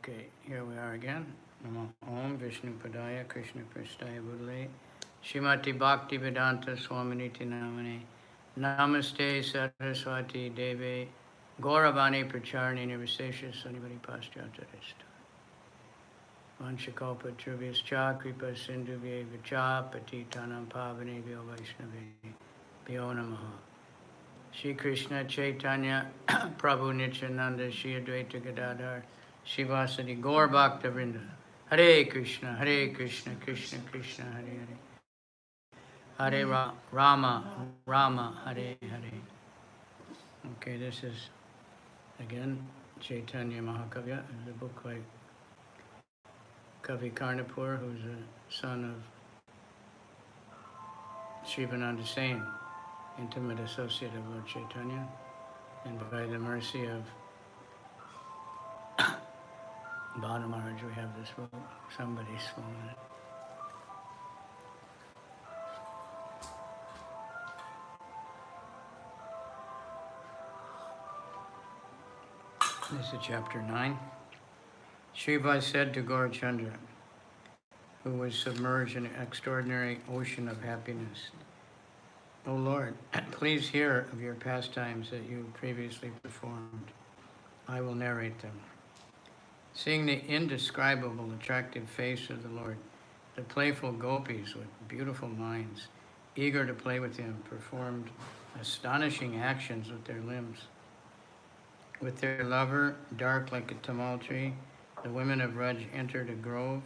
Okay, here we are again. Namo Om Vishnu Padaya Krishna Prasthaya Budale Shrimati Bhakti Vedanta Swaminiti Namane Namaste Saraswati Deve Gauravani Pracharni Nirvisesha Sanivani Paschatharista Vanchakalpa Trivyaschа Kripa Sindhuvye Vacha Patitanam Pavane Vyo Vaishnave Vyo Namaha Shri Krishna Chaitanya Prabhu Nityananda Shri Advaita Gadadhar Shivasadi Gaur Bhakta Vrinda Hare Krishna Krishna Krishna Hare Hare Hare Rama Rama Hare Hare. Okay, this is again Caitanya-mahakavya, the book by Kavi Karnapur, who's a son of Shivananda Sain, intimate associate of Lord Chaitanya, and by the mercy of Bhanu Maharaj, we have this book. Somebody's phone. This is chapter 9. Shiva said to Gaurachandra, who was submerged in an extraordinary ocean of happiness, O Lord, please hear of your pastimes that you previously performed. I will narrate them. Seeing the indescribable attractive face of the Lord, the playful gopis with beautiful minds, eager to play with him, performed astonishing actions with their limbs. With their lover, dark like a tamal tree, the women of Raj entered a grove,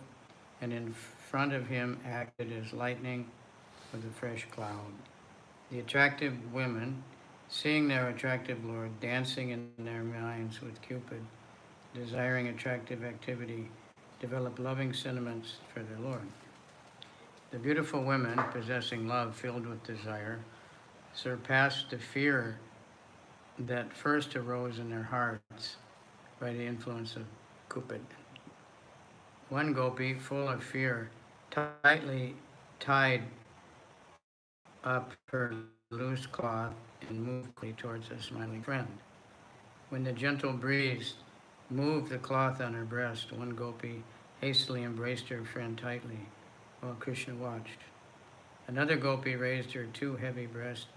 and in front of him acted as lightning with a fresh cloud. The attractive women, seeing their attractive lord dancing in their minds with Cupid, desiring attractive activity, develop loving sentiments for their lord. The beautiful women, possessing love filled with desire, surpassed the fear that first arose in their hearts by the influence of Cupid. One gopi, full of fear, tightly tied up her loose cloth and moved quickly towards a smiling friend. When the gentle breeze moved the cloth on her breast, one gopi hastily embraced her friend tightly while Krishna watched. Another gopi raised her too heavy breast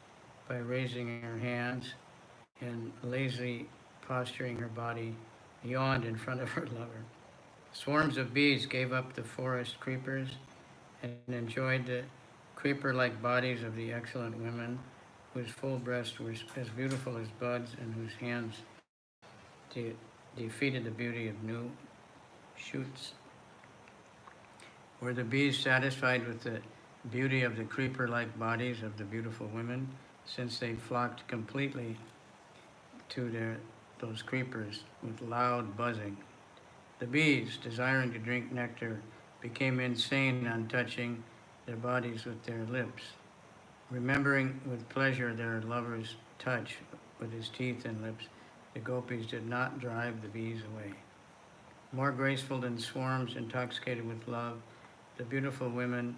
by raising her hands and lazily posturing her body, yawned in front of her lover. Swarms of bees gave up the forest creepers and enjoyed the creeper-like bodies of the excellent women, whose full breasts were as beautiful as buds and whose hands defeated the beauty of new shoots. Were the bees satisfied with the beauty of the creeper-like bodies of the beautiful women, since they flocked completely to those creepers with loud buzzing? The bees, desiring to drink nectar, became insane on touching their bodies with their lips. Remembering with pleasure their lover's touch with his teeth and lips, the gopis did not drive the bees away. More graceful than swarms intoxicated with love, the beautiful women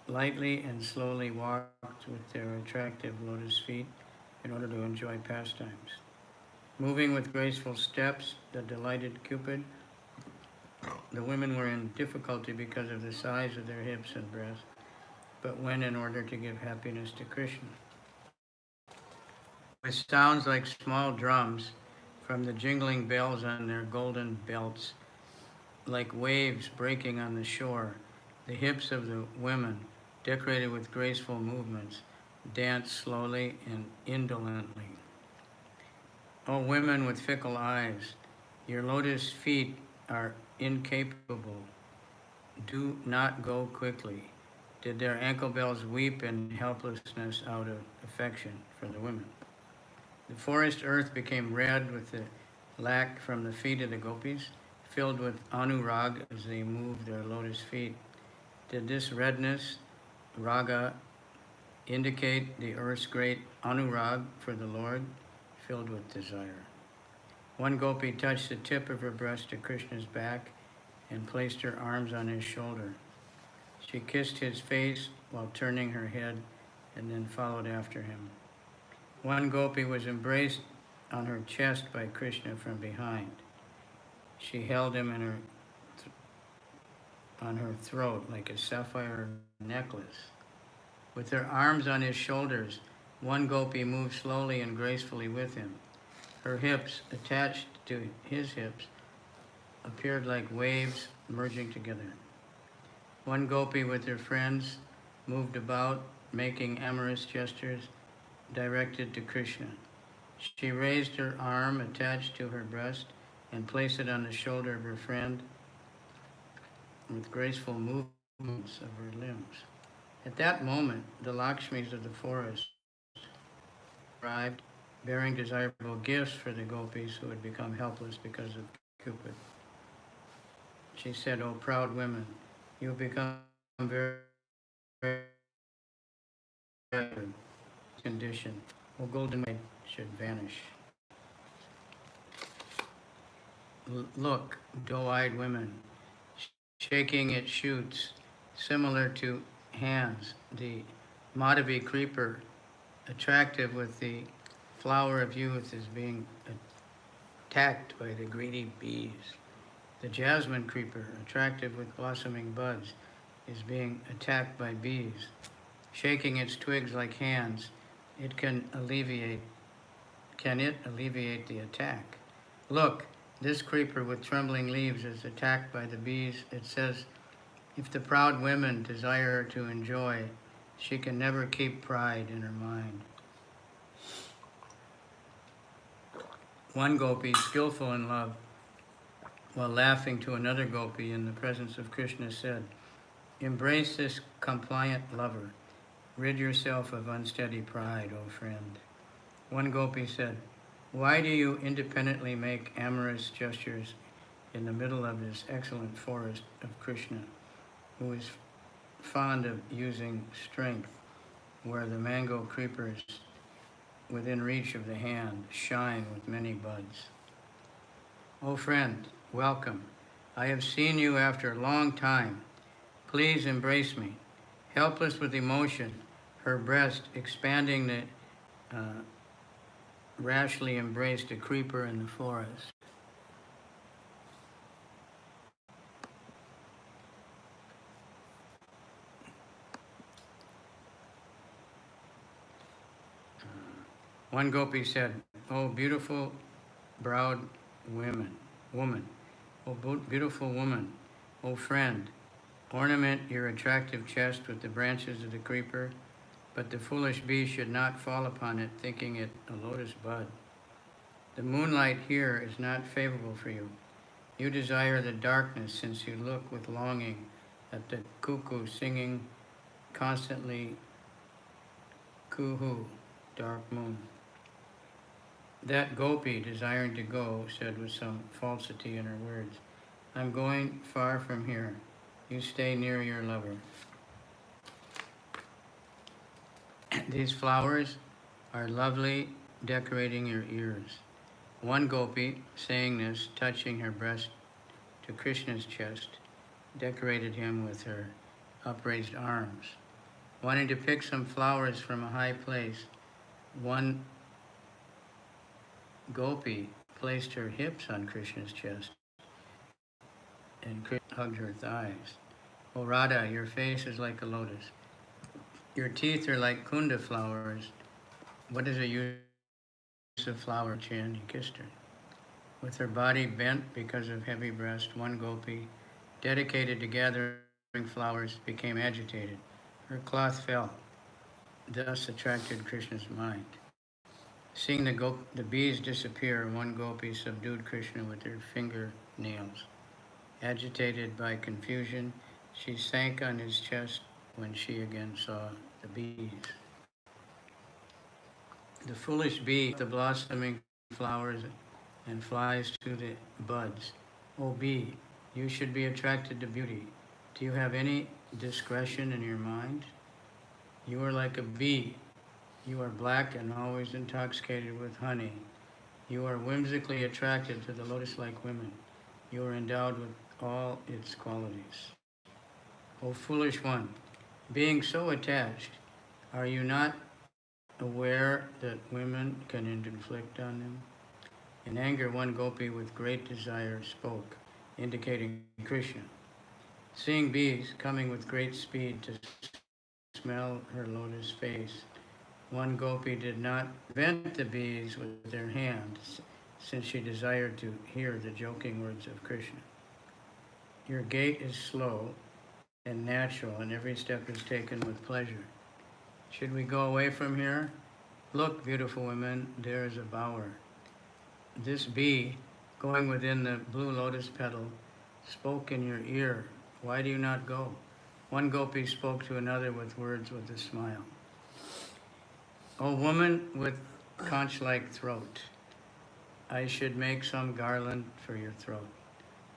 lightly and slowly walked with their attractive lotus feet in order to enjoy pastimes. Moving with graceful steps that delighted Cupid, the women were in difficulty because of the size of their hips and breasts, but went in order to give happiness to Krishna. With sounds like small drums from the jingling bells on their golden belts, like waves breaking on the shore, the hips of the women, decorated with graceful movements, danced slowly and indolently. O women with fickle eyes, your lotus feet are incapable. Do not go quickly. Did their ankle bells weep in helplessness out of affection for the women? The forest earth became red with the lac from the feet of the gopis, filled with anurag as they moved their lotus feet. Did this redness, raga, indicate the earth's great anurag for the Lord, filled with desire? One gopi touched the tip of her breast to Krishna's back and placed her arms on his shoulder. She kissed his face while turning her head and then followed after him. One gopi was embraced on her chest by Krishna from behind. She held him in on her throat like a sapphire necklace. With her arms on his shoulders, one gopi moved slowly and gracefully with him. Her hips, attached to his hips, appeared like waves merging together. One gopi with her friends moved about, making amorous gestures directed to Krishna. She raised her arm attached to her breast and placed it on the shoulder of her friend with graceful movements of her limbs. At that moment, the Lakshmis of the forest arrived, bearing desirable gifts for the gopis who had become helpless because of Cupid. She said, "O proud women, you have become very condition. O golden maid should vanish. Look, doe-eyed women, shaking its shoots, similar to hands, the Madhavi creeper, attractive with the flower of youth, is being attacked by the greedy bees. The jasmine creeper, attractive with blossoming buds, is being attacked by bees. Shaking its twigs like hands, can it alleviate the attack? Look, this creeper with trembling leaves is attacked by the bees. It says, if the proud women desire to enjoy, she can never keep pride in her mind." One gopi, skillful in love, while laughing to another gopi in the presence of Krishna, said, "Embrace this compliant lover. Rid yourself of unsteady pride, O friend." One gopi said, "Why do you independently make amorous gestures in the middle of this excellent forest of Krishna, who is fond of using strength, where the mango creepers within reach of the hand shine with many buds? O friend, welcome. I have seen you after a long time. Please embrace me." Helpless with emotion, her breast expanding, the rashly embraced a creeper in the forest. One gopi said, "Oh, beautiful browed woman, oh, beautiful woman, oh friend, ornament your attractive chest with the branches of the creeper, but the foolish bee should not fall upon it, thinking it a lotus bud. The moonlight here is not favorable for you. You desire the darkness, since you look with longing at the cuckoo singing constantly, Kuhu, dark moon." That gopi, desiring to go, said with some falsity in her words, "I'm going far from here. You stay near your lover. These flowers are lovely, decorating your ears." One gopi, saying this, touching her breast to Krishna's chest, decorated him with her upraised arms. Wanting to pick some flowers from a high place, one gopi placed her hips on Krishna's chest and Krishna hugged her thighs. "O Radha, your face is like a lotus. Your teeth are like kunda flowers. What is the use of flower chin?" He kissed her. With her body bent because of heavy breast, one gopi, dedicated to gathering flowers, became agitated. Her cloth fell, thus attracted Krishna's mind. Seeing the bees disappear, one gopi subdued Krishna with her fingernails. Agitated by confusion, she sank on his chest when she again saw the bees. The foolish bee, the blossoming flowers, and flies to the buds. "O bee, you should be attracted to beauty. Do you have any discretion in your mind? You are like a bee. You are black and always intoxicated with honey. You are whimsically attracted to the lotus-like women. You are endowed with all its qualities. O foolish one, being so attached, are you not aware that women can inflict on them? In anger, one gopi with great desire spoke, indicating Krishna. Seeing bees coming with great speed to smell her lotus face, one gopi did not prevent the bees with their hands, since she desired to hear the joking words of Krishna. Your gait is slow and natural, and every step is taken with pleasure. Should we go away from here? Look, beautiful women, there is a bower. This bee, going within the blue lotus petal, spoke in your ear. Why do you not go? One gopi spoke to another with words with a smile. O woman with conch-like throat, I should make some garland for your throat.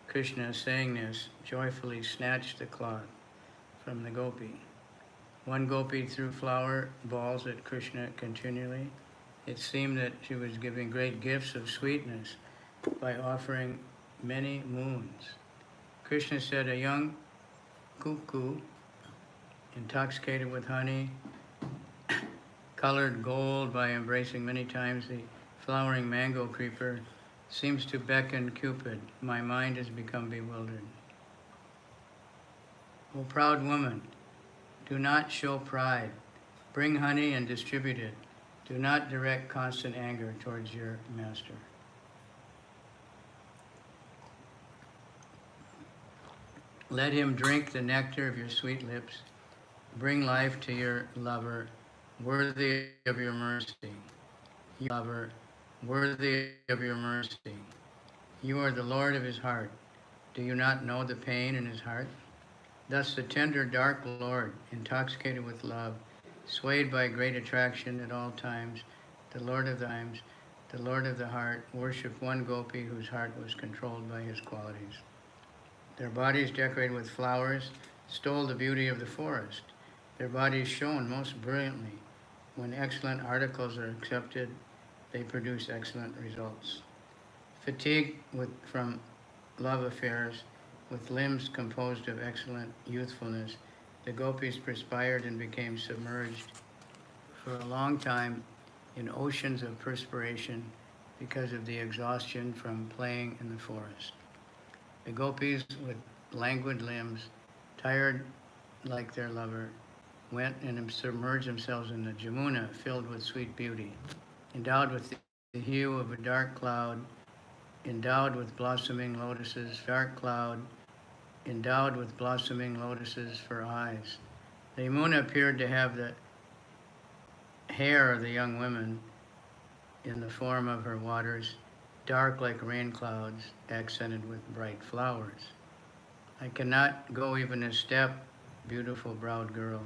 Krishna, saying this, joyfully snatched the cloth from the gopi. One gopi threw flower balls at Krishna continually. It seemed that she was giving great gifts of sweetness by offering many moons. Krishna said, a young cuckoo, intoxicated with honey, colored gold by embracing many times the flowering mango creeper, seems to beckon Cupid. My mind has become bewildered. O proud woman, do not show pride. Bring honey and distribute it. Do not direct constant anger towards your master. Let him drink the nectar of your sweet lips. Bring life to your lover, worthy of your mercy. You lover, worthy of your mercy. You are the Lord of his heart. Do you not know the pain in his heart? Thus the tender, dark Lord, intoxicated with love, swayed by great attraction at all times, the Lord of the heart, worshipped one gopi whose heart was controlled by his qualities. Their bodies decorated with flowers stole the beauty of the forest. Their bodies shone most brilliantly. When excellent articles are accepted, they produce excellent results. Fatigued from love affairs, with limbs composed of excellent youthfulness, the gopis perspired and became submerged for a long time in oceans of perspiration because of the exhaustion from playing in the forest. The gopis with languid limbs, tired like their lover, went and submerged themselves in the Jamuna filled with sweet beauty, endowed with the hue of a dark cloud, endowed with blossoming lotuses, dark cloud, endowed with blossoming lotuses for eyes. The Yamuna appeared to have the hair of the young women in the form of her waters, dark like rain clouds, accented with bright flowers. I cannot go even a step, beautiful browed girl.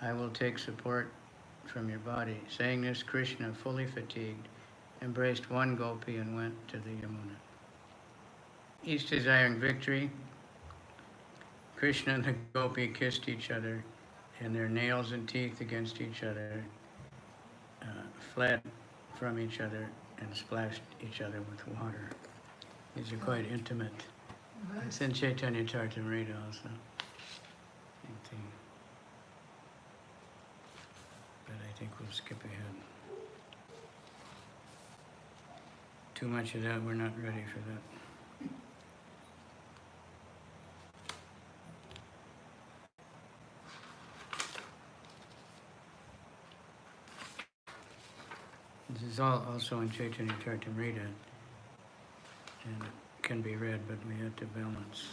I will take support from your body. Saying this, Krishna, fully fatigued, embraced one gopi and went to the Yamuna. Each desiring victory, Krishna and the gopi kissed each other, and their nails and teeth against each other fled from each other and splashed each other with water. These are quite intimate. It's in Caitanya-mahakavya also. Same thing. But I think we'll skip ahead. Too much of that, we're not ready for that. This is all also in Caitanya-mahakavya, and it can be read, but we have to balance.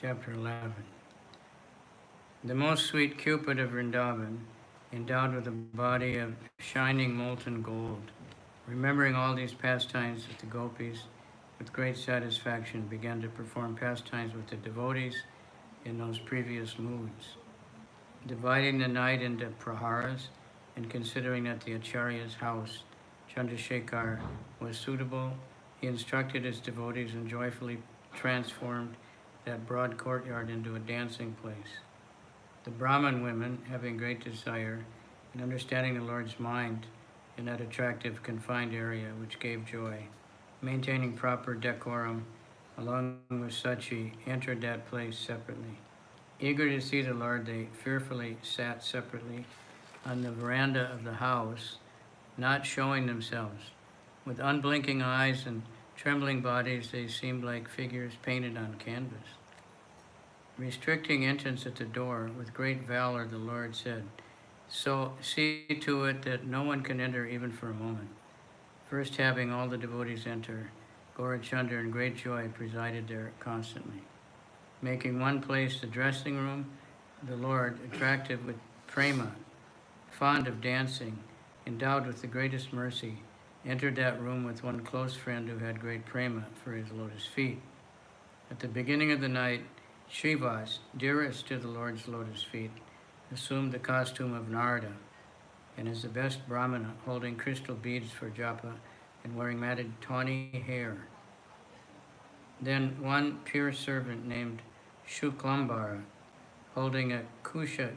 Chapter 11. The most sweet Cupid of Vrindavan, endowed with a body of shining molten gold, remembering all these pastimes with the gopis, with great satisfaction began to perform pastimes with the devotees in those previous moods. Dividing the night into praharas and considering that the Acharya's house, Chandrasekhar, was suitable, he instructed his devotees and joyfully transformed that broad courtyard into a dancing place. The Brahmin women, having great desire and understanding the Lord's mind in that attractive, confined area, which gave joy, maintaining proper decorum, along with Sachi, entered that place separately. Eager to see the Lord, they fearfully sat separately on the veranda of the house, not showing themselves. With unblinking eyes and trembling bodies, they seemed like figures painted on canvas. Restricting entrance at the door, with great valor the Lord said, "So see to it that no one can enter even for a moment." First having all the devotees enter, Gaurachandra in great joy presided there constantly. Making one place the dressing room, the Lord, attractive with prema, fond of dancing, endowed with the greatest mercy, entered that room with one close friend who had great prema for his lotus feet. At the beginning of the night, Srivas, dearest to the Lord's lotus feet, assumed the costume of Narada, and is the best Brahmana, holding crystal beads for japa and wearing matted tawny hair. Then one pure servant named Shuklambara, holding a kusha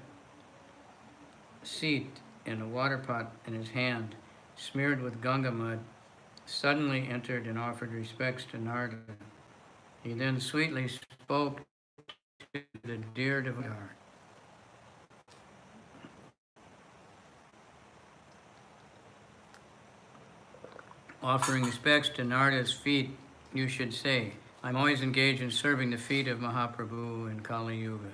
seat and a water pot in his hand, smeared with Ganga mud, suddenly entered and offered respects to Narada. He then sweetly spoke to the dear devotee. Offering respects to Narada's feet, you should say, "I'm always engaged in serving the feet of Mahaprabhu in Kali Yuga."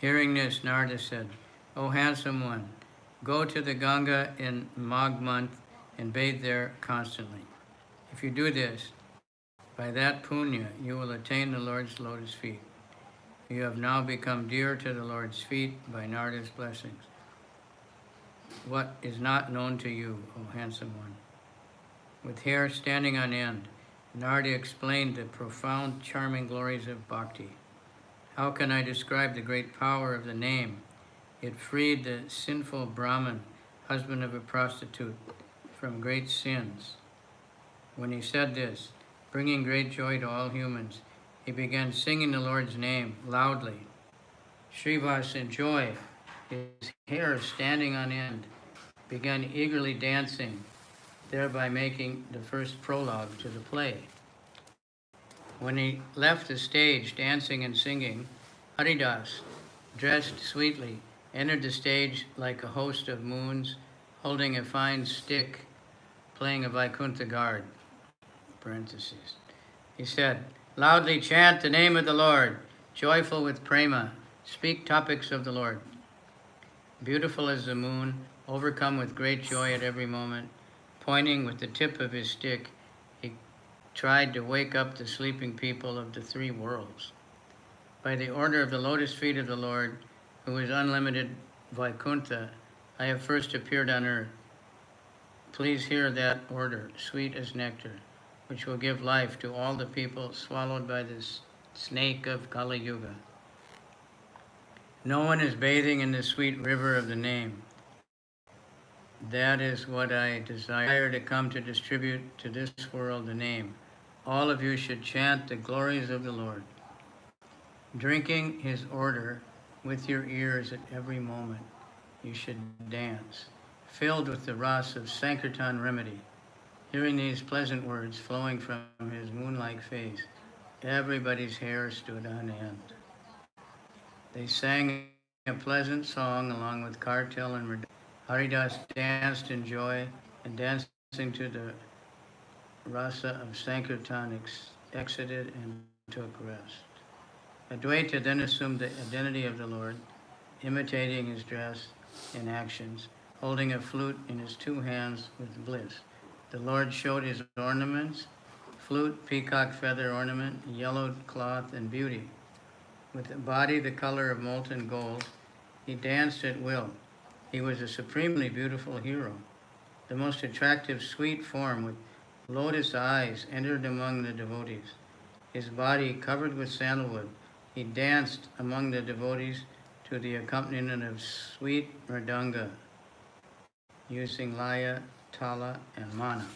Hearing this, Narada said, "O handsome one, go to the Ganga in Magh month and bathe there constantly. If you do this, by that punya, you will attain the Lord's lotus feet. You have now become dear to the Lord's feet by Narada's blessings. What is not known to you, O handsome one?" With hair standing on end, Narada explained the profound, charming glories of bhakti. How can I describe the great power of the name? It freed the sinful Brahmin, husband of a prostitute, from great sins. When he said this, bringing great joy to all humans, he began singing the Lord's name loudly. Srivas, in joy, his hair standing on end, began eagerly dancing, thereby making the first prologue to the play. When he left the stage dancing and singing, Haridas, dressed sweetly, entered the stage like a host of moons, holding a fine stick, playing a Vaikuntha guard. Parentheses. He said, "Loudly chant the name of the Lord, joyful with prema, speak topics of the Lord." Beautiful as the moon, overcome with great joy at every moment, pointing with the tip of his stick, he tried to wake up the sleeping people of the three worlds. By the order of the lotus feet of the Lord, who is unlimited Vaikuntha, I have first appeared on earth. Please hear that order, sweet as nectar, which will give life to all the people swallowed by this snake of Kali Yuga. No one is bathing in the sweet river of the name. That is what I desire to come to distribute to this world the name. All of you should chant the glories of the Lord, drinking his order with your ears at every moment. You should dance, filled with the rasa of Sankirtan remedy. Hearing these pleasant words flowing from his moon-like face, everybody's hair stood on end. They sang a pleasant song along with Kartal and Mridanga. Haridas danced in joy, and dancing to the rasa of Sankirtan exited and took rest. Advaita then assumed the identity of the Lord, imitating his dress and actions, holding a flute in his two hands with bliss. The Lord showed his ornaments, flute, peacock feather ornament, yellowed cloth, and beauty. With a body the color of molten gold, he danced at will. He was a supremely beautiful hero. The most attractive, sweet form with lotus eyes entered among the devotees. His body covered with sandalwood, he danced among the devotees to the accompaniment of sweet mridanga, using laya, tala, and mana.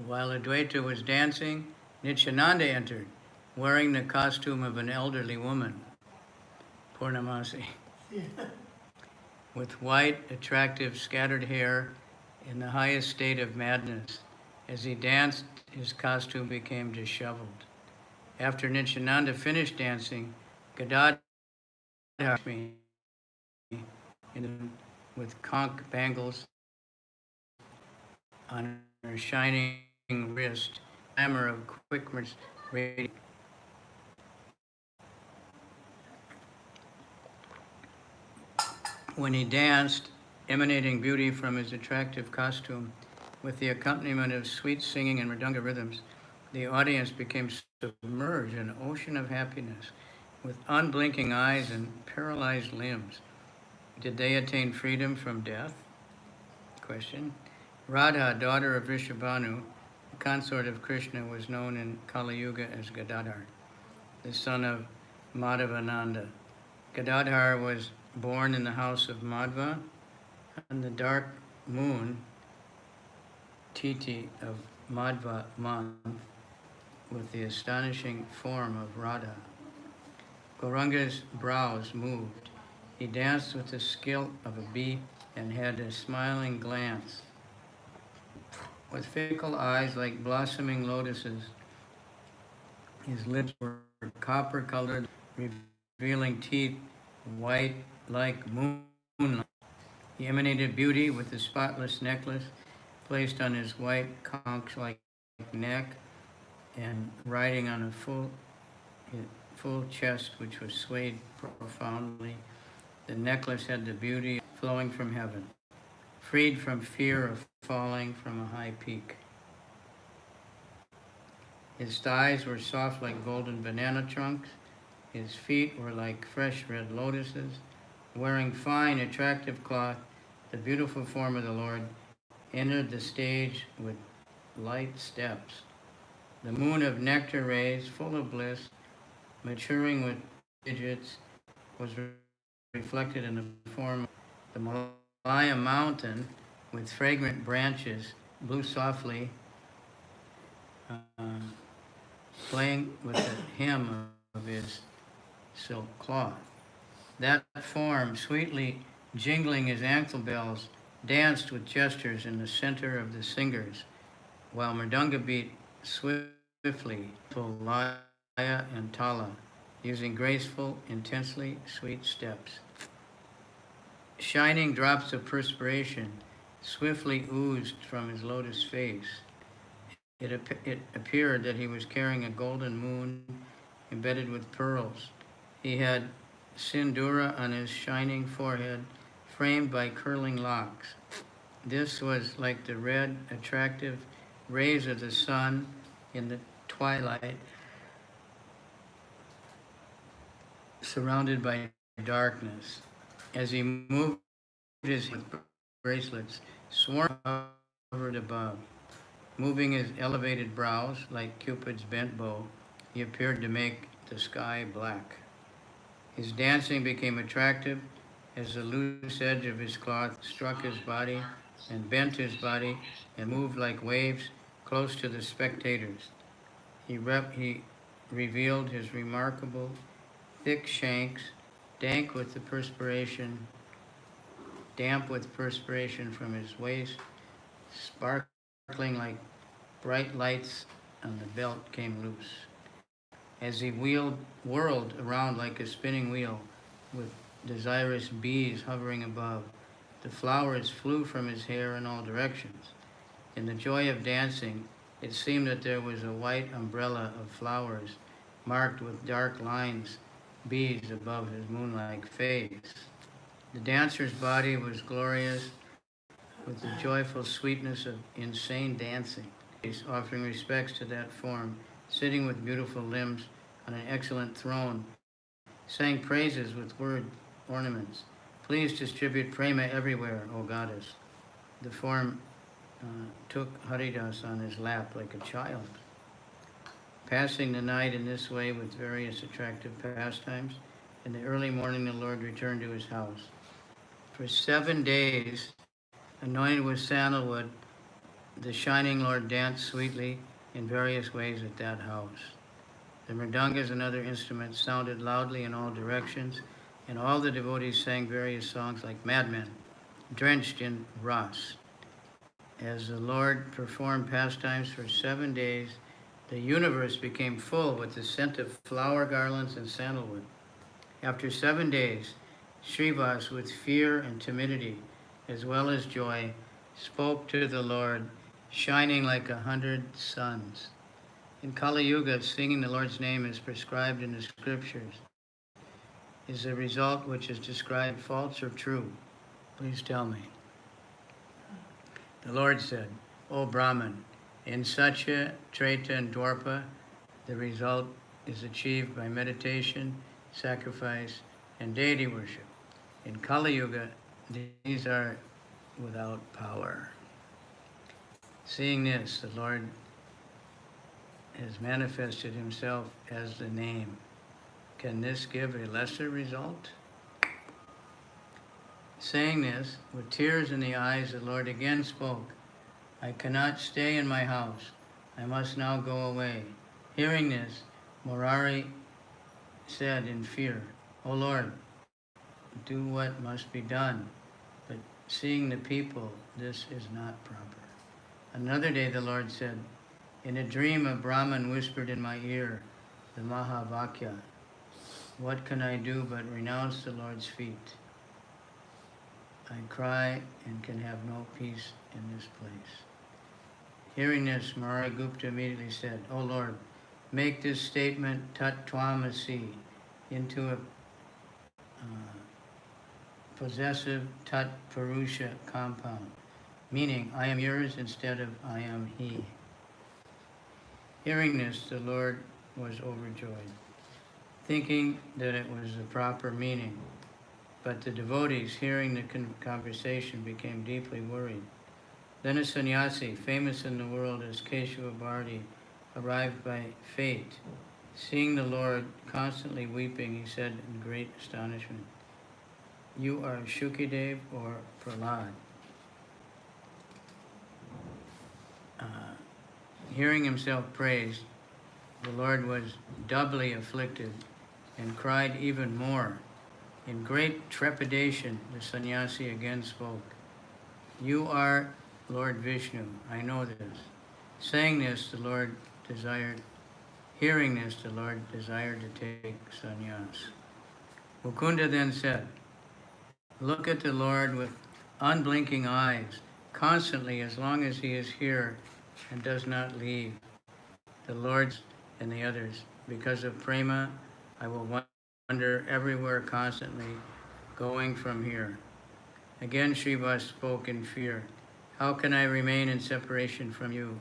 While Advaita was dancing, Nityananda entered, wearing the costume of an elderly woman, Purnamasi, with white, attractive, scattered hair in the highest state of madness. As he danced, his costume became disheveled. After Nityananda finished dancing, Gadadhar with conch bangles on her shining wrist, glamour of quick radiance. When he danced, emanating beauty from his attractive costume, with the accompaniment of sweet singing and mridanga rhythms, the audience became submerged in an ocean of happiness. With unblinking eyes and paralyzed limbs, did they attain freedom from death? Question. Radha, daughter of Rishabhanu, consort of Krishna, was known in Kali Yuga as Gadadhar, the son of Madhavananda. Gadadhar was born in the house of Madhva on the dark moon, Titi of Madhva month, with the astonishing form of Radha. Gauranga's brows moved. He danced with the skill of a bee and had a smiling glance. With fickle eyes like blossoming lotuses, his lips were copper-colored, revealing teeth white like moonlight. He emanated beauty with a spotless necklace placed on his white conch-like neck and riding on a full chest which was swayed profoundly. The necklace had the beauty flowing from heaven, freed from fear of falling from a high peak. His thighs were soft like golden banana trunks. His feet were like fresh red lotuses. Wearing fine, attractive cloth, the beautiful form of the Lord entered the stage with light steps. The moon of nectar rays, full of bliss, maturing with digits, was reflected in the form of the Malaya mountain with fragrant branches, blew softly, playing with the hem of his silk cloth. That form, sweetly jingling his ankle bells, danced with gestures in the center of the singers, while mridanga beat swiftly to laya and tala, using graceful, intensely sweet steps. Shining drops of perspiration swiftly oozed from his lotus face. It appeared that he was carrying a golden moon embedded with pearls. He had sindura on his shining forehead, framed by curling locks. This was like the red, attractive rays of the sun in the twilight, surrounded by darkness. As he moved his bracelets, swarm hovered above. Moving his elevated brows like Cupid's bent bow, he appeared to make the sky black. His dancing became attractive as the loose edge of his cloth struck his body and bent his body and moved like waves close to the spectators. He revealed his remarkable thick shanks, damp with perspiration from his waist, sparkling like bright lights on the belt came loose. As he whirled around like a spinning wheel with desirous bees hovering above, the flowers flew from his hair in all directions. In the joy of dancing, it seemed that there was a white umbrella of flowers marked with dark lines, beads above his moon-like face. The dancer's body was glorious with the joyful sweetness of insane dancing. He's offering respects to that form, sitting with beautiful limbs on an excellent throne, sang praises with word ornaments. Please distribute prema everywhere, O goddess. The form took Haridas on his lap like a child. Passing the night in this way with various attractive pastimes, in the early morning the Lord returned to his house. For 7 days, anointed with sandalwood, the shining Lord danced sweetly in various ways at that house. The mridangas and other instruments sounded loudly in all directions, and all the devotees sang various songs like madmen, drenched in ras. As the Lord performed pastimes for 7 days, the universe became full with the scent of flower garlands and sandalwood. After 7 days, Srivas, with fear and timidity, as well as joy, spoke to the Lord, shining like 100 suns. In Kali Yuga, singing the Lord's name as prescribed in the scriptures is a result which is described false or true. Please tell me. The Lord said, O Brahman, in Satya, Treta, and Dwarpa, the result is achieved by meditation, sacrifice, and deity worship. In Kali Yuga, these are without power. Seeing this, the Lord has manifested himself as the name. Can this give a lesser result? Saying this, with tears in the eyes, the Lord again spoke, I cannot stay in my house. I must now go away. Hearing this, Murari said in fear, O Lord, do what must be done. But seeing the people, this is not proper. Another day the Lord said, in a dream a Brahman whispered in my ear the Mahavakya, what can I do but renounce the Lord's feet? I cry and can have no peace in this place. Hearing this, Murari Gupta immediately said, O Lord, make this statement Tat Twamasi into a possessive Tat Purusha compound, meaning I am yours instead of I am he. Hearing this, the Lord was overjoyed, thinking that it was the proper meaning. But the devotees, hearing the conversation, became deeply worried. Then a sannyasi, famous in the world as Caitanya-mahakavya, arrived by fate. Seeing the Lord constantly weeping, he said in great astonishment, you are Shukadev or Prahlad. Hearing himself praised, the Lord was doubly afflicted and cried even more. In great trepidation, the sannyasi again spoke, you are Lord Vishnu, I know this. Saying this, the Lord desired, hearing this, the Lord desired to take sannyas. Mukunda then said, look at the Lord with unblinking eyes, constantly as long as he is here and does not leave. The Lord and the others, because of prema, I will wander everywhere constantly, going from here. Again Srivas spoke in fear. How can I remain in separation from you?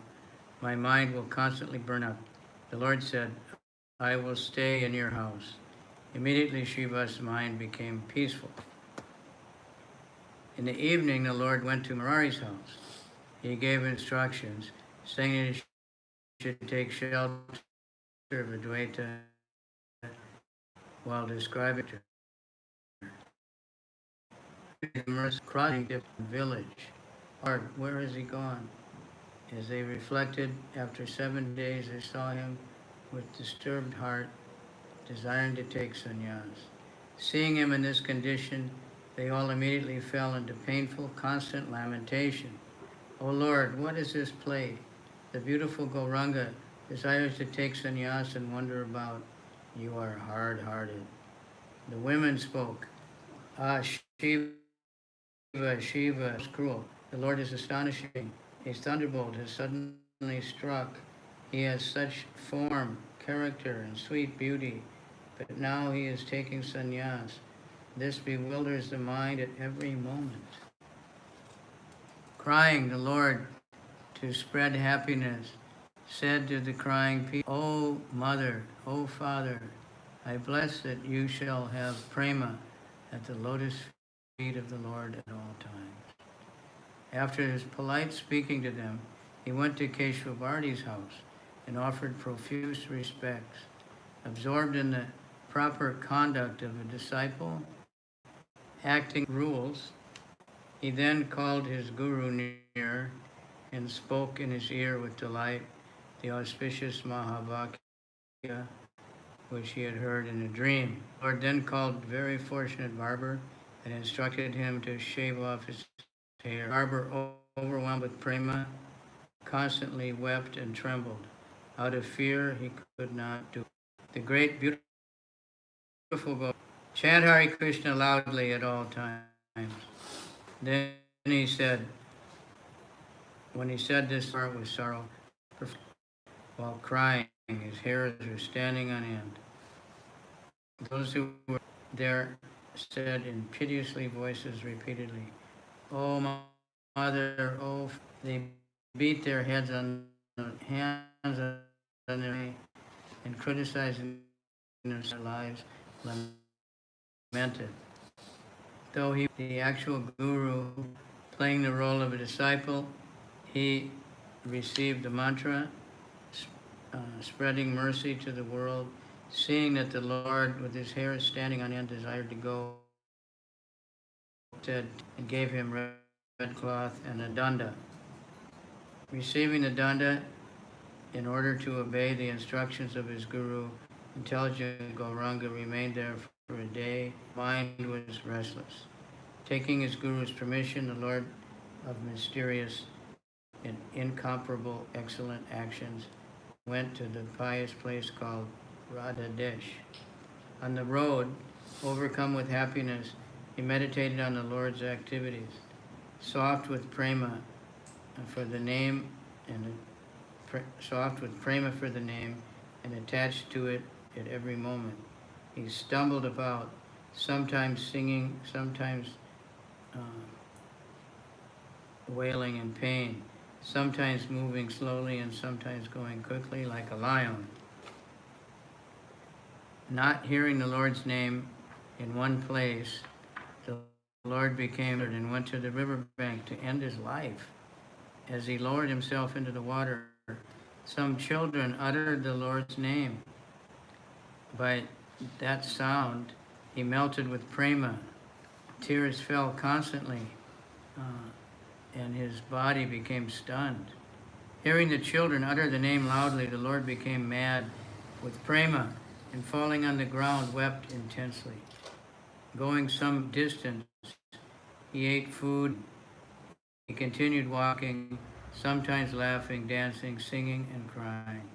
My mind will constantly burn up. The Lord said, I will stay in your house. Immediately Srivas' mind became peaceful. In the evening, the Lord went to Murari's house. He gave instructions, saying that he should take shelter of Advaita while describing the crossing the village. Lord, where has he gone? As they reflected, after 7 days they saw him with disturbed heart, desiring to take sannyas. Seeing him in this condition, they all immediately fell into painful, constant lamentation. O Lord, what is this play? The beautiful Gauranga desires to take sannyas and wander about. You are hard-hearted. The women spoke, Ah, Shiva is cruel. The Lord is astonishing. A thunderbolt has suddenly struck. He has such form, character, and sweet beauty, but now he is taking sannyas. This bewilders the mind at every moment. Crying, the Lord, to spread happiness, said to the crying people, O mother, O father, I bless that you shall have prema at the lotus feet of the Lord at all times. After his polite speaking to them, he went to Keshwavardi's house and offered profuse respects. Absorbed in the proper conduct of a disciple, acting rules, he then called his guru near and spoke in his ear with delight the auspicious Mahavakya, which he had heard in a dream. The Lord then called a very fortunate barber and instructed him to shave off his hair. The barber, overwhelmed with prema, constantly wept and trembled. Out of fear, he could not do it. The great, beautiful God, chant Hare Krishna loudly at all times. Then he said, when he said this part with sorrow, while crying, his hairs were standing on end. Those who were there said in piteously voices repeatedly, "Oh, mother, oh," they beat their heads on the hands on their head and criticizing their lives, lamented. Though he was the actual guru playing the role of a disciple, he received the mantra, spreading mercy to the world, seeing that the Lord, with his hair standing on end, desired to go, said, and gave him red cloth and a danda. Receiving the danda in order to obey the instructions of his guru, intelligent Gauranga remained there for a day. Mind was restless. Taking his guru's permission, the Lord of mysterious and incomparable excellent actions went to the pious place called Radhadesh. On the road, overcome with happiness, he meditated on the Lord's activities, soft with prema for the name and attached to it at every moment. He stumbled about, sometimes singing, sometimes wailing in pain, sometimes moving slowly and sometimes going quickly like a lion. Not hearing the Lord's name in one place, the Lord became and went to the riverbank to end his life. As he lowered himself into the water, some children uttered the Lord's name. By that sound, he melted with prema. Tears fell constantly, and his body became stunned. Hearing the children utter the name loudly, the Lord became mad with prema, and falling on the ground, wept intensely. Going some distance, he ate food. He continued walking, sometimes laughing, dancing, singing, and crying.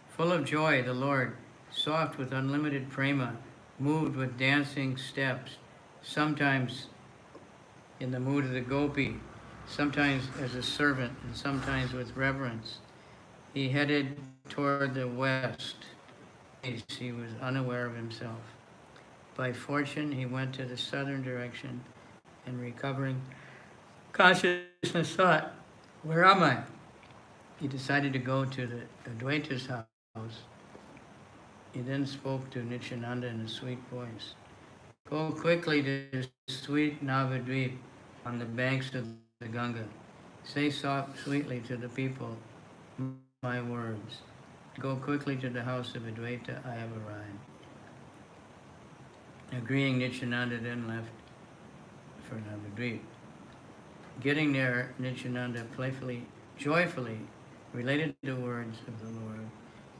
Full of joy, the Lord, soft with unlimited prema, moved with dancing steps, sometimes in the mood of the gopi, sometimes as a servant, and sometimes with reverence. He headed toward the west. He was unaware of himself. By fortune, he went to the southern direction, and recovering consciousness thought, "Where am I?" He decided to go to the Advaita's house. He then spoke to Nityananda in a sweet voice. "Go quickly to sweet Navadvip on the banks of the Ganga. Say sweetly to the people my words. Go quickly to the house of Advaita, I have arrived." Agreeing, Nityananda then left for Navadvip. Getting there, Nityananda joyfully related the words of the Lord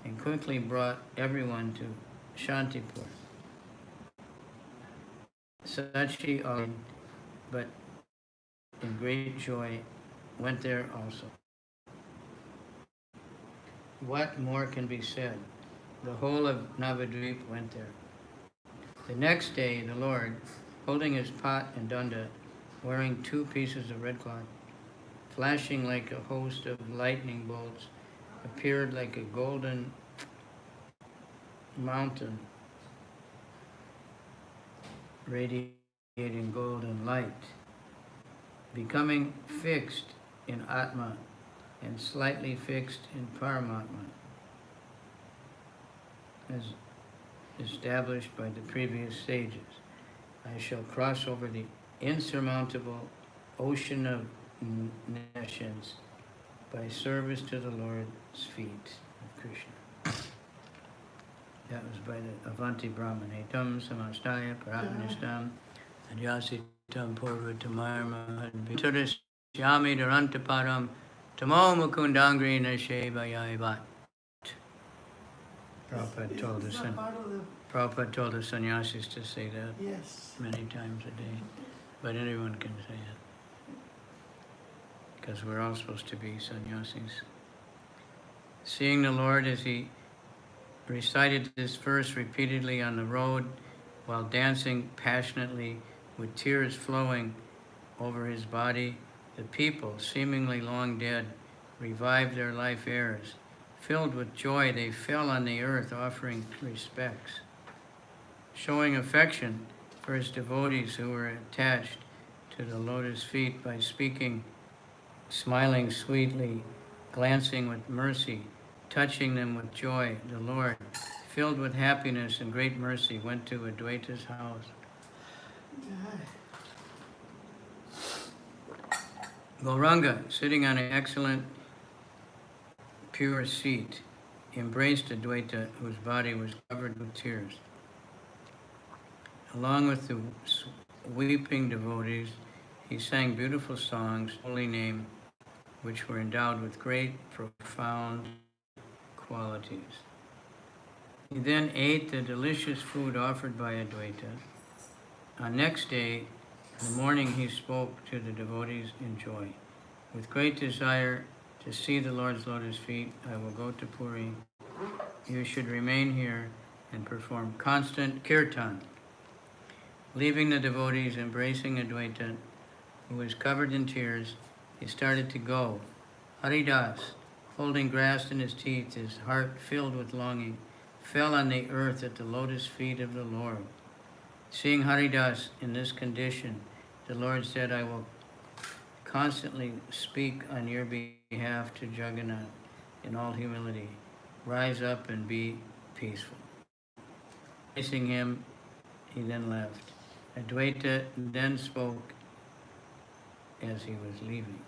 and quickly brought everyone to Shantipur. Sachi, but in great joy, went there also. What more can be said? The whole of Navadvip went there. The next day, the Lord, holding his pot and danda, wearing 2 pieces of red cloth, flashing like a host of lightning bolts, appeared like a golden mountain, radiating golden light, becoming fixed in Atma and slightly fixed in Paramatma, as established by the previous sages. I shall cross over the insurmountable ocean of nations by service to the Lord's feet of Krishna. That was by the Avanti Brahmanetam Samastaya Paratmanistam Adhyasitam Purvatamarma Vitarasyami Durantaparam Tamo Mukundangri Nashe Vayavat. Prabhupada told It's us, not part of the, Prabhupada told the sannyasis to say that yes. many times a day, but anyone can say it. Because we're all supposed to be sannyasis. Seeing the Lord as he recited this verse repeatedly on the road while dancing passionately with tears flowing over his body, the people, seemingly long dead, revived their life heirs. Filled with joy, they fell on the earth offering respects, showing affection for his devotees who were attached to the lotus feet by speaking, smiling sweetly, glancing with mercy, touching them with joy. The Lord, filled with happiness and great mercy, went to Advaita's house. Gauranga, sitting on an excellent, pure seat, embraced Advaita, whose body was covered with tears. Along with the weeping devotees, he sang beautiful songs, holy name, which were endowed with great, profound qualities. He then ate the delicious food offered by Advaita. On next day, in the morning, he spoke to the devotees in joy. With great desire to see the Lord's lotus feet, I will go to Puri. You should remain here and perform constant kirtan. Leaving the devotees, embracing Advaita, who was covered in tears, he started to go. Haridas, holding grass in his teeth, his heart filled with longing, fell on the earth at the lotus feet of the Lord. Seeing Haridas in this condition, the Lord said, I will constantly speak on your behalf to Jagannath in all humility. Rise up and be peaceful. Facing him, he then left. Advaita then spoke as he was leaving.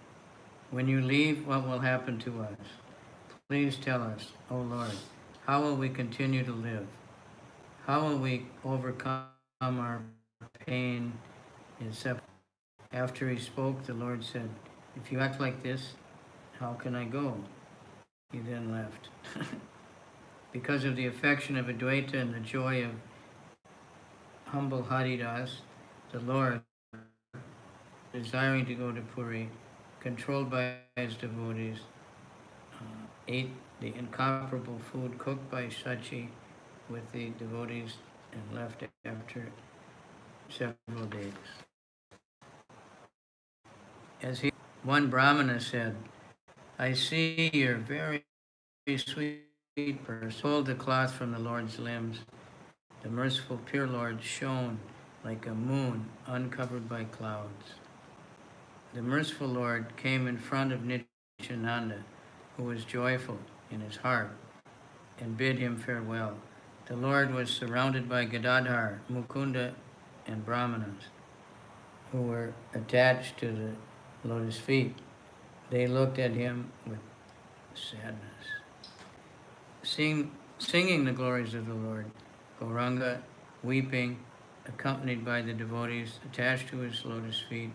When you leave, what will happen to us? Please tell us, O Lord, how will we continue to live? How will we overcome our pain and suffering? After he spoke, the Lord said, if you act like this, how can I go? He then left. Because of the affection of Advaita and the joy of humble Haridas, the Lord, desiring to go to Puri, controlled by his devotees, ate the incomparable food cooked by Sachi with the devotees and left after several days. One Brahmana said, I see you're very sweet person. Pulled the cloth from the Lord's limbs. The merciful pure Lord shone like a moon uncovered by clouds. The merciful Lord came in front of Nityananda, who was joyful in his heart, and bid him farewell. The Lord was surrounded by Gadadhar, Mukunda, and Brahmanas, who were attached to the lotus feet. They looked at him with sadness. Singing the glories of the Lord, Gauranga, weeping, accompanied by the devotees attached to his lotus feet,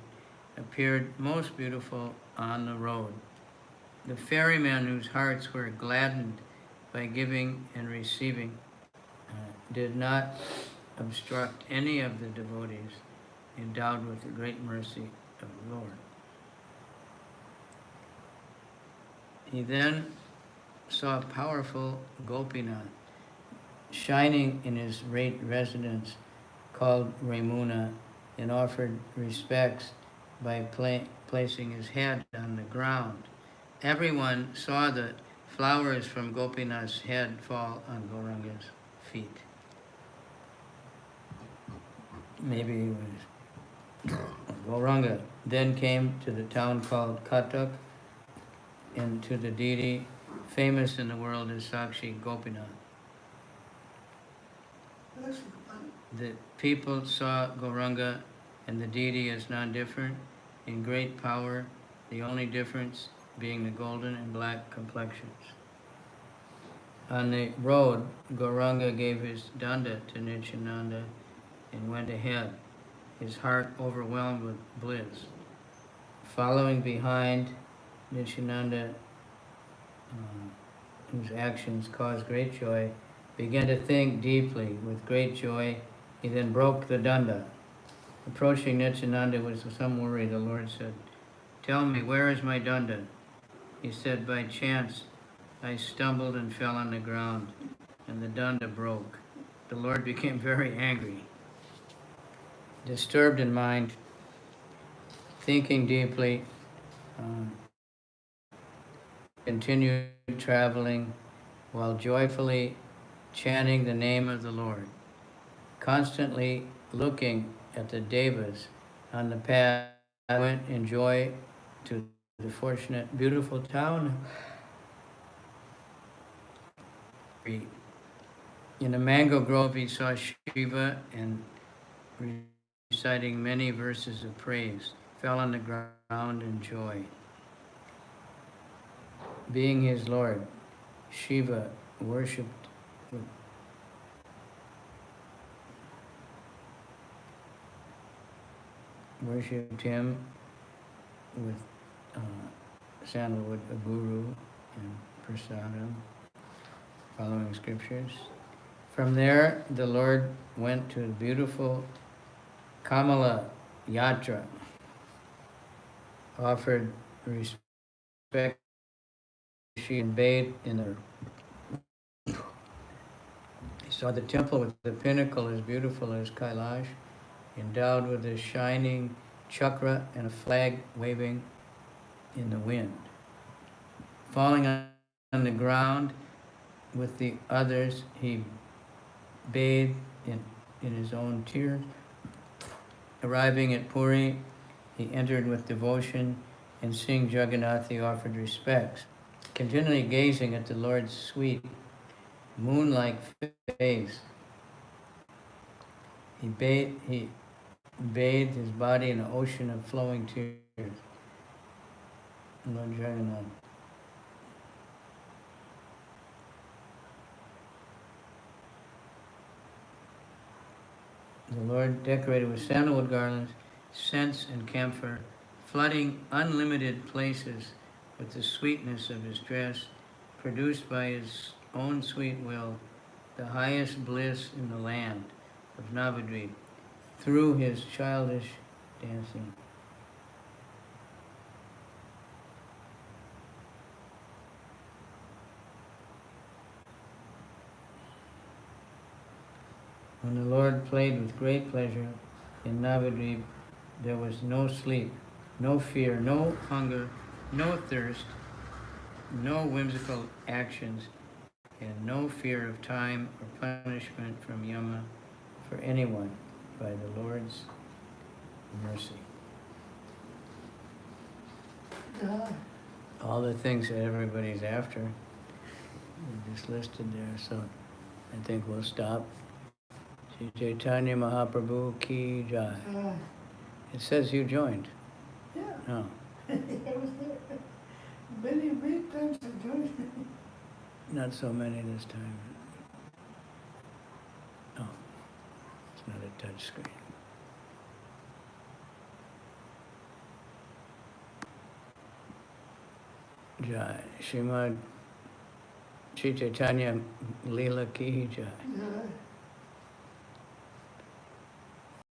appeared most beautiful on the road. The ferrymen, whose hearts were gladdened by giving and receiving, did not obstruct any of the devotees endowed with the great mercy of the Lord. He then saw a powerful Gopinath shining in his residence called Ramuna, and offered respects by placing his head on the ground. Everyone saw the flowers from Gopinath's head fall on Gauranga's feet. Maybe he was Gauranga. Then came to the town called Katak, and to the deity famous in the world as Sakshi Gopinath. The people saw Gauranga and the deity as non-different, in great power, the only difference being the golden and black complexions. On the road, Gauranga gave his danda to Nityananda and went ahead, his heart overwhelmed with bliss. Following behind, Nityananda, whose actions caused great joy, began to think deeply with great joy. He then broke the danda. Approaching Nityananda with some worry, the Lord said, "Tell me, where is my danda?" He said, "By chance, I stumbled and fell on the ground, and the danda broke." The Lord became very angry. Disturbed in mind, thinking deeply, continued traveling while joyfully chanting the name of the Lord, constantly looking at the devas on the path. I went in joy to the fortunate, beautiful town. In a mango grove, he saw Shiva and reciting many verses of praise, fell on the ground in joy. Being his Lord, Shiva worshipped him with sandalwood, a guru, and prasadam, following scriptures. From there, the Lord went to the beautiful Kamala Yatra, offered respect. She bathed in the. He saw the temple with the pinnacle as beautiful as Kailash, endowed with a shining chakra and a flag waving in the wind. Falling on the ground with the others, he bathed in his own tears. Arriving at Puri, he entered with devotion, and seeing Jagannath, he offered respects. Continually gazing at the Lord's sweet, moon-like face, he bathed his body in an ocean of flowing tears. Lord Jagannath. The Lord, decorated with sandalwood garlands, scents, and camphor, flooding unlimited places with the sweetness of his dress, produced by his own sweet will, the highest bliss in the land of Navadvip, through his childish dancing. When the Lord played with great pleasure in Navadvip, there was no sleep, no fear, no hunger, no thirst, no whimsical actions, and no fear of time or punishment from Yama for anyone by the Lord's mercy. All the things that everybody's after are just listed there, so I think we'll stop. Sri Caitanya-mahakavya ki jai. It says you joined. Yeah. Oh. I was there. Many times I joined. Not so many this time. Oh, it's not a touch screen. Jai. Srimad Sri Chaitanya Leela ki jai. Yeah.